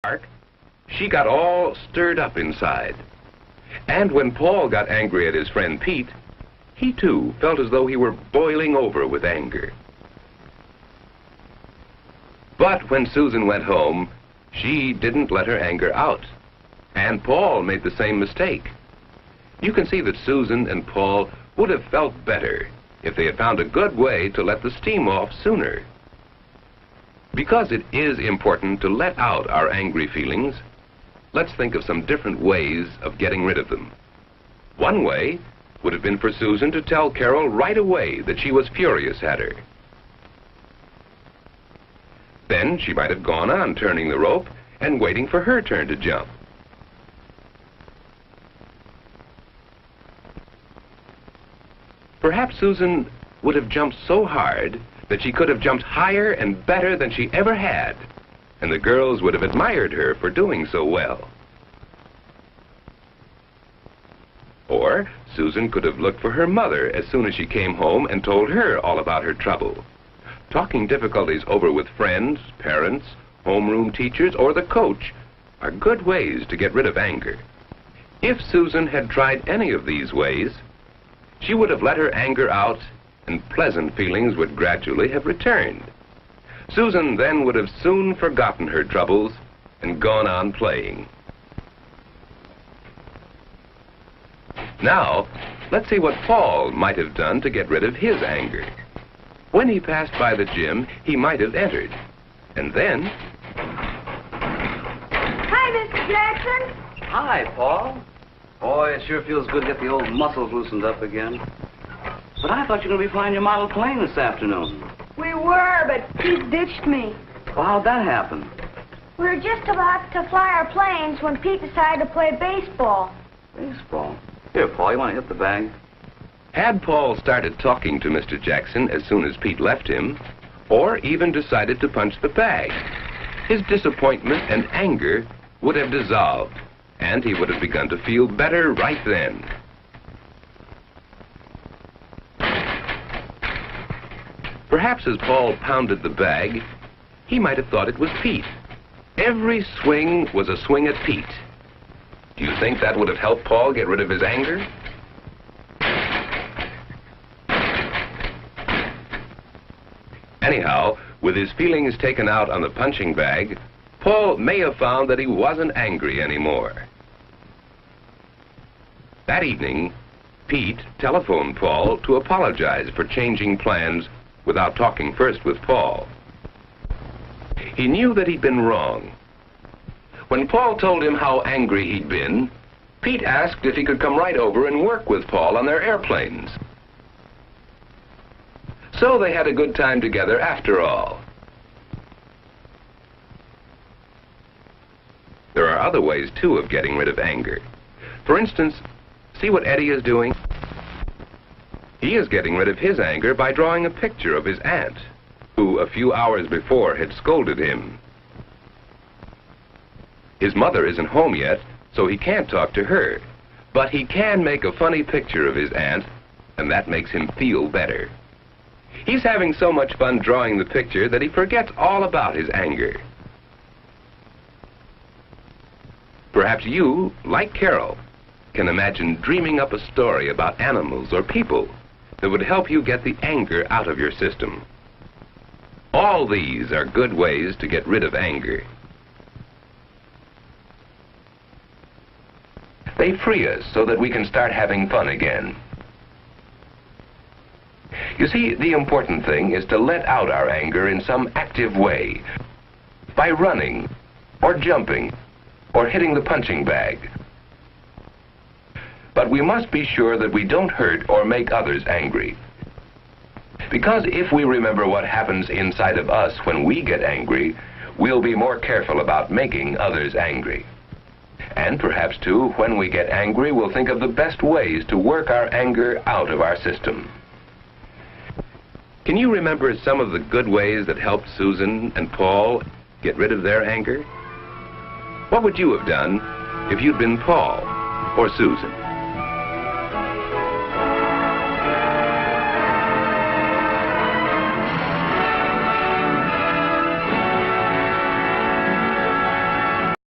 park, she got all stirred up inside. And when Paul got angry at his friend Pete, he too felt as though he were boiling over with anger. But when Susan went home, she didn't let her anger out. And Paul made the same mistake. You can see that Susan and Paul would have felt better if they had found a good way to let the steam off sooner. Because it is important to let out our angry feelings, let's think of some different ways of getting rid of them. One way would have been for Susan to tell Carol right away that she was furious at her. Then she might have gone on turning the rope and waiting for her turn to jump. Perhaps Susan would have jumped so hard that she could have jumped higher and better than she ever had, and the girls would have admired her for doing so well. Or Susan could have looked for her mother as soon as she came home and told her all about her trouble. Talking difficulties over with friends, parents, homeroom teachers, or the coach are good ways to get rid of anger. If Susan had tried any of these ways, she would have let her anger out, and pleasant feelings would gradually have returned. Susan then would have soon forgotten her troubles and gone on playing. Now, let's see what Paul might have done to get rid of his anger. When he passed by the gym, he might have entered. And then... Hi, Mr. Jackson. Hi, Paul. Boy, it sure feels good to get the old muscles loosened up again. But I thought you were going to be flying your model plane this afternoon. We were, but Pete ditched me. Well, how'd that happen? We were just about to fly our planes when Pete decided to play baseball. Baseball? Here, Paul, you want to hit the bag? Had Paul started talking to Mr. Jackson as soon as Pete left him, or even decided to punch the bag, his disappointment and anger would have dissolved, and he would have begun to feel better right then. Perhaps as Paul pounded the bag, he might have thought it was Pete. Every swing was a swing at Pete. Do you think that would have helped Paul get rid of his anger? Anyhow, with his feelings taken out on the punching bag, Paul may have found that he wasn't angry anymore. That evening, Pete telephoned Paul to apologize for changing plans without talking first with Paul. He knew that he'd been wrong. When Paul told him how angry he'd been, Pete asked if he could come right over and work with Paul on their airplanes. So they had a good time together after all. There are other ways, too, of getting rid of anger. For instance, see what Eddie is doing? He is getting rid of his anger by drawing a picture of his aunt, who a few hours before had scolded him. His mother isn't home yet, so he can't talk to her, but he can make a funny picture of his aunt, and that makes him feel better. He's having so much fun drawing the picture that he forgets all about his anger. Perhaps you, like Carol, can imagine dreaming up a story about animals or people that would help you get the anger out of your system. All these are good ways to get rid of anger. They free us so that we can start having fun again. You see, the important thing is to let out our anger in some active way, by running, or jumping, or hitting the punching bag. But we must be sure that we don't hurt or make others angry. Because if we remember what happens inside of us when we get angry, we'll be more careful about making others angry. And perhaps, too, when we get angry, we'll think of the best ways to work our anger out of our system. Can you remember some of the good ways that helped Susan and Paul get rid of their anger? What would you have done if you'd been Paul or Susan?